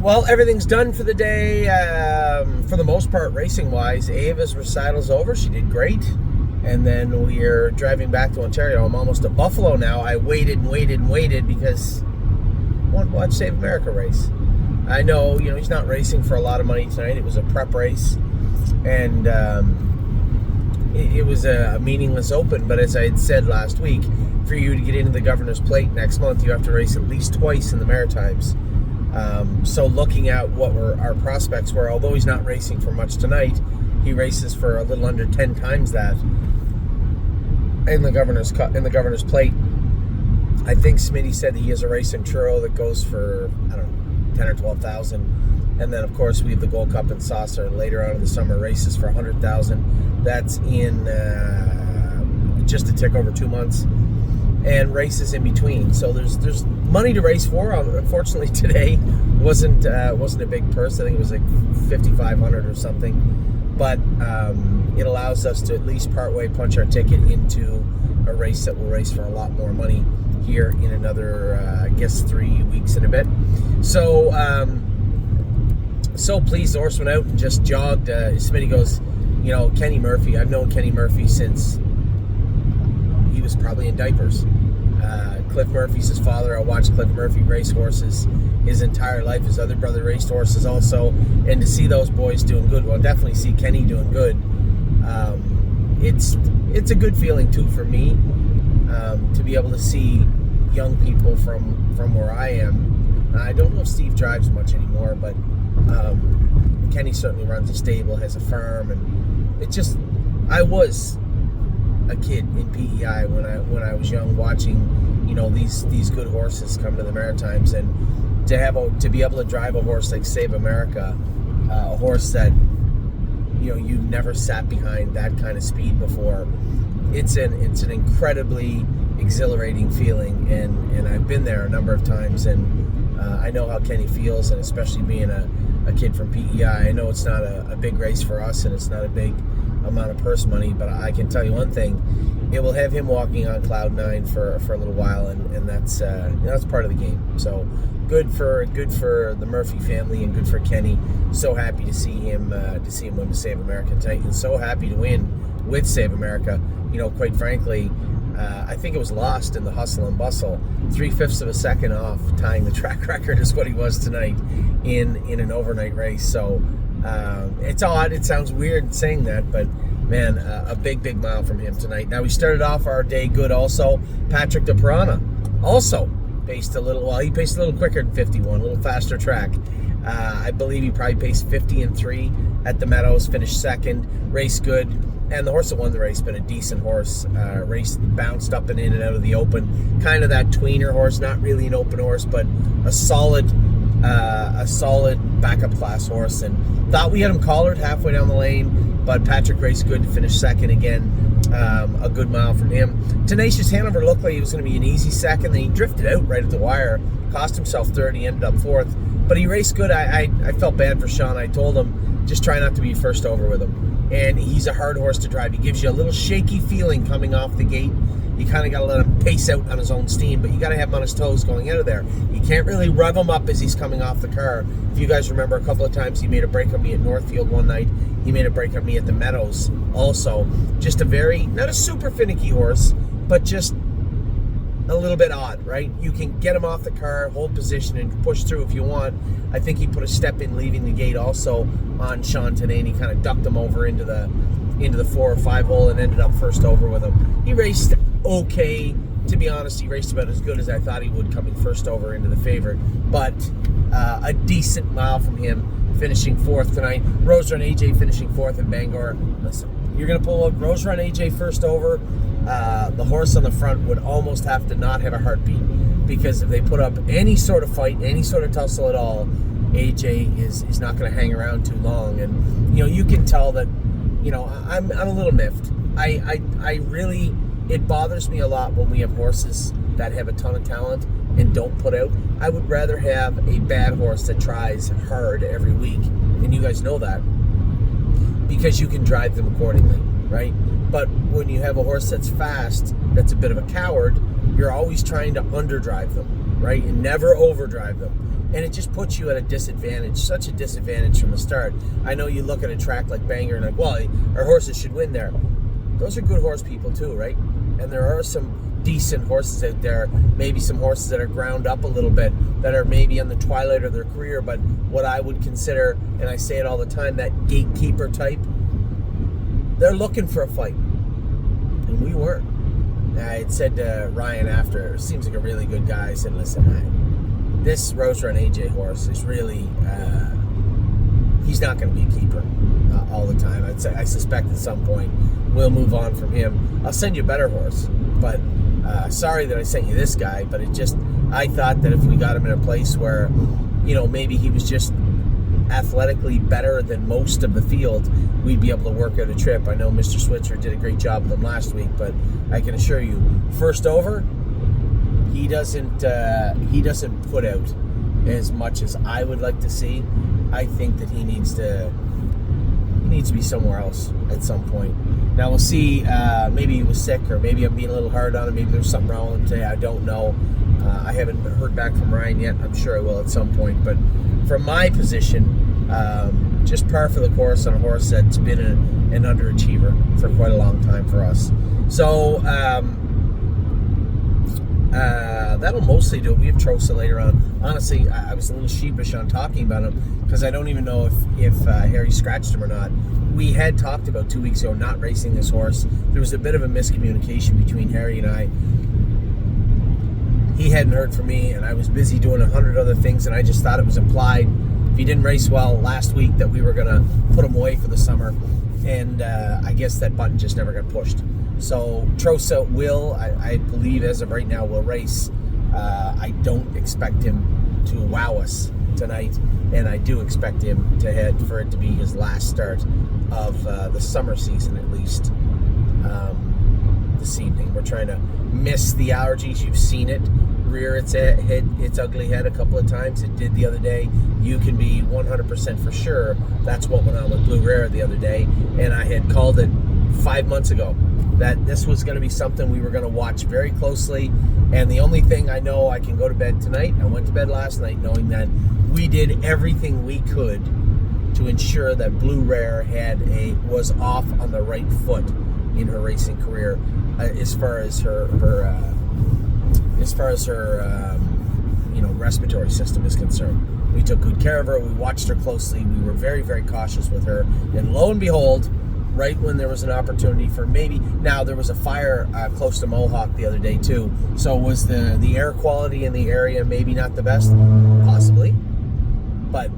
Well, everything's done for the day, for the most part, racing-wise. Ava's recital's over. She did great. And then we're driving back to Ontario. I'm almost to Buffalo now. I waited and waited and waited because I wanted to watch Save America race. I know, he's not racing for a lot of money tonight. It was a prep race. And it was a meaningless open. But as I had said last week, for you to get into the Governor's Plate next month, you have to race at least twice in the Maritimes. So looking at what our prospects were, although he's not racing for much tonight, he races for a little under 10 times that in the Governor's Plate. I think Smitty said that he has a race in Truro that goes for, 10 or 12,000. And then, of course, we have the Gold Cup and Saucer later on in the summer, races for 100,000. That's in just a tick over 2 months. And races in between, so there's money to race for. Unfortunately, today wasn't a big purse. I think it was like $5,500 or something, but it allows us to at least partway punch our ticket into a race that will race for a lot more money here in another, I guess, 3 weeks and a bit. So pleased the horse went out and just jogged. Smitty goes, Kenny Murphy. I've known Kenny Murphy since he was probably in diapers. Cliff Murphy's his father. I watched Cliff Murphy race horses his entire life. His other brother raced horses also. And to see those boys doing good, well, definitely see Kenny doing good. It's a good feeling, too, for me to be able to see young people from where I am. I don't know if Steve drives much anymore, but Kenny certainly runs a stable, has a farm, and I was a kid in PEI when I was young, watching these good horses come to the Maritimes, and to be able to drive a horse like Save America, a horse that you've never sat behind that kind of speed before. It's an incredibly exhilarating feeling, and I've been there a number of times, and I know how Kenny feels, and especially being a kid from PEI, I know it's not a big race for us, and it's not a big amount of purse money, but I can tell you one thing: it will have him walking on cloud nine for a little while, and that's part of the game. So good for the Murphy family, and good for Kenny. So happy to see him win to Save America tonight, and so happy to win with Save America. Quite frankly, I think it was lost in the hustle and bustle. 3/5 of a second off tying the track record is what he was tonight in an overnight race. So it's odd. It sounds weird saying that, but man, a big mile from him tonight. Now, we started off our day good also. Patrick DePirana also paced a little, he paced a little quicker than 51, a little faster track. I believe he probably paced 50-3 at the Meadows, finished second, raced good. And the horse that won the race, been a decent horse. Bounced up and in and out of the open. Kind of that tweener horse, not really an open horse, but a solid backup class horse. And thought we had him collared halfway down the lane, but Patrick raced good to finish second again. A good mile from him. Tenacious Hanover looked like he was going to be an easy second. Then he drifted out right at the wire, cost himself third. He ended up fourth, but he raced good. I felt bad for Sean. I told him, just try not to be first over with him. And he's a hard horse to drive. He gives you a little shaky feeling coming off the gate. You kind of got to let him pace out on his own steam, but you got to have him on his toes going out of there. You can't really rev him up as he's coming off the car. If you guys remember, a couple of times he made a break on me at Northfield one night. He made a break on me at the Meadows also. Just not a super finicky horse, but just a little bit odd, right? You can get him off the car, hold position, and push through if you want. I think he put a step in leaving the gate also on Sean today, and he kind of ducked him over into the 4 or 5 hole and ended up first over with him. He raced okay. To be honest, he raced about as good as I thought he would, coming first over into the favorite. But a decent mile from him, finishing fourth tonight. Rose Run AJ finishing fourth in Bangor. Listen, you're going to pull up Rose Run AJ first over. The horse on the front would almost have to not have a heartbeat, because if they put up any sort of fight, any sort of tussle at all, AJ is not going to hang around too long. And you can tell that I'm a little miffed. I really, it bothers me a lot when we have horses that have a ton of talent and don't put out. I would rather have a bad horse that tries hard every week, and you guys know that, because you can drive them accordingly, right? But when you have a horse that's fast, that's a bit of a coward, you're always trying to underdrive them, right? And never overdrive them. And it just puts you at a disadvantage, such a disadvantage from the start. I know you look at a track like Bangor and like, well, our horses should win there. Those are good horse people too, right? And there are some decent horses out there, maybe some horses that are ground up a little bit, that are maybe on the twilight of their career, but what I would consider, and I say it all the time, that gatekeeper type, they're looking for a fight. And we weren't. I had said to Ryan after, seems like a really good guy, I said, listen, this Rose Run AJ horse is really, he's not going to be a keeper all the time. I suspect at some point we'll move on from him. I'll send you a better horse, but sorry that I sent you this guy, but I thought that if we got him in a place where, maybe he was just athletically better than most of the field, we'd be able to work out a trip. I know Mr. Switzer did a great job with him last week, but I can assure you, first over, he doesn't put out as much as I would like to see. I think that he needs to be somewhere else at some point. Now we'll see. Maybe he was sick, or maybe I'm being a little hard on him. Maybe there's something wrong with him today. I don't know. I haven't heard back from Ryan yet. I'm sure I will at some point. But from my position, just par for the course on a horse that's been an underachiever for quite a long time for us. So that'll mostly do it. We have Trosa later on. Honestly, I was a little sheepish on talking about him because I don't even know if Harry scratched him or not. We had talked about 2 weeks ago not racing this horse. There was a bit of a miscommunication between Harry and I. He hadn't heard from me, and I was busy doing 100 other things, and I just thought it was implied if he didn't race well last week that we were going to put him away for the summer, and I guess that button just never got pushed. So Trosa will, I believe as of right now, will race. I don't expect him to wow us tonight, and I do expect him to head for it to be his last start of the summer season, at least this evening. We're trying to miss the allergies. You've seen it rear its ugly head a couple of times. It did the other day. You can be 100% for sure that's what went on with Blue Rare the other day, and I had called it 5 months ago that this was going to be something we were going to watch very closely. And the only thing I know, I can go to bed tonight. I went to bed last night knowing that we did everything we could to ensure that Blue Rare was off on the right foot in her racing career, as far as her respiratory system is concerned. We took good care of her. We watched her closely. We were very, very cautious with her. And lo and behold, right when there was an opportunity for now there was a fire close to Mohawk the other day too. So was the air quality in the area maybe not the best? Possibly. But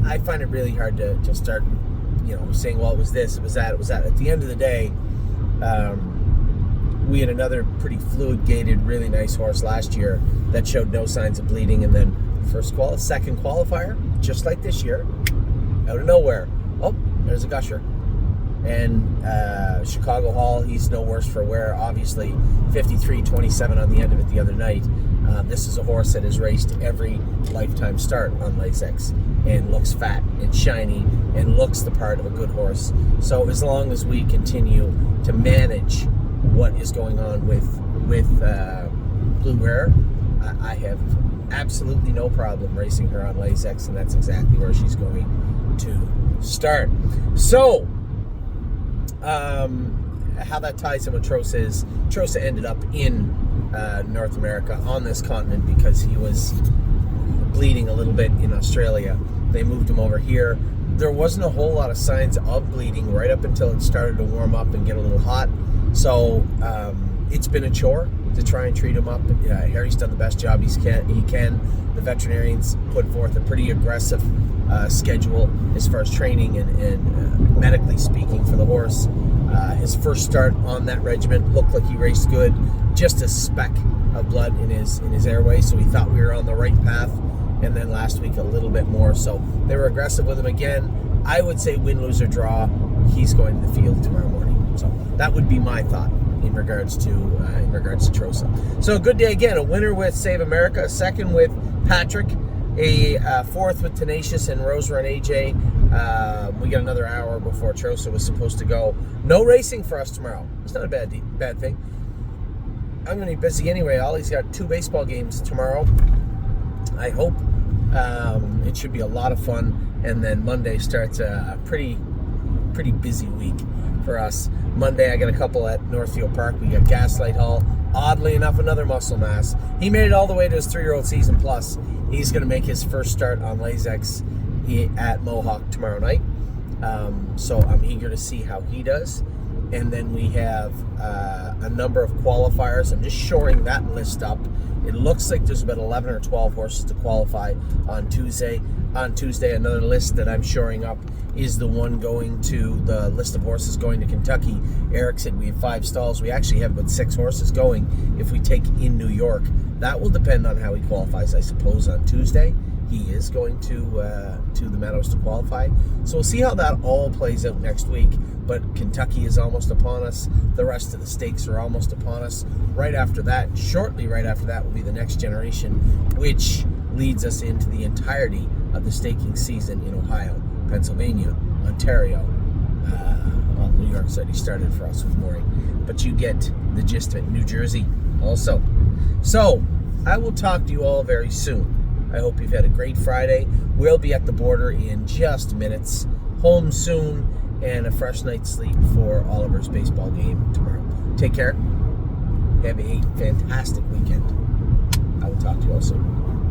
I find it really hard to just start, saying, well, it was this, it was that, it was that. At the end of the day, we had another pretty fluid-gated, really nice horse last year that showed no signs of bleeding, and then second qualifier, just like this year, out of nowhere, oh, there's a gusher. And Chicago Hall, he's no worse for wear, obviously 53-27 on the end of it the other night. This is a horse that has raced every lifetime start on Lasix and looks fat and shiny and looks the part of a good horse. So as long as we continue to manage what is going on with Blue Rare, I have absolutely no problem racing her on Lasix, and that's exactly where she's going to start. So how that ties in with Trosa is Trosa ended up in North America on this continent because he was bleeding a little bit in Australia. They moved him over here. There wasn't a whole lot of signs of bleeding right up until it started to warm up and get a little hot. So it's been a chore to try and treat him up. Harry's done the best job he can. The veterinarians put forth a pretty aggressive schedule as far as training and medically speaking for the horse. His first start on that regiment looked like he raced good, just a speck of blood in his airway, so we thought we were on the right path. And then last week a little bit more, so they were aggressive with him again. I would say win, lose, or draw, he's going to the field tomorrow morning. So that would be my thought in regards to Trosa. So a good day again. A winner with Save America, a second with Patrick, a fourth with Tenacious and Rose Run AJ. We got another hour before Trosa was supposed to go. No racing for us tomorrow. It's not a bad thing. I'm going to be busy anyway. Ollie's got 2 baseball games tomorrow. I hope it should be a lot of fun. And then Monday starts a pretty busy week for us. Monday, I got a couple at Northfield Park. We got Gaslight Hall. Oddly enough, another muscle mass. He made it all the way to his 3-year-old season plus. He's going to make his first start on Lasix at Mohawk tomorrow night. So I'm eager to see how he does. And then we have a number of qualifiers. I'm just shoring that list up. It looks like there's about 11 or 12 horses to qualify on Tuesday. On Tuesday, another list that I'm shoring up is the one going to the list of horses going to Kentucky. Eric said we have 5 stalls. We actually have about 6 horses going if we take in New York. That will depend on how he qualifies, I suppose, on Tuesday. He is going to the Meadows to qualify. So we'll see how that all plays out next week. But Kentucky is almost upon us. The rest of the stakes are almost upon us. Right after that, shortly right after that, will be the Next Generation, which leads us into the entirety of the staking season in Ohio, Pennsylvania, Ontario. Well, New York's already started for us with mooring. But you get the gist of it. New Jersey also. So, I will talk to you all very soon. I hope you've had a great Friday. We'll be at the border in just minutes. Home soon, and a fresh night's sleep for Oliver's baseball game tomorrow. Take care. Have a fantastic weekend. I will talk to you all soon.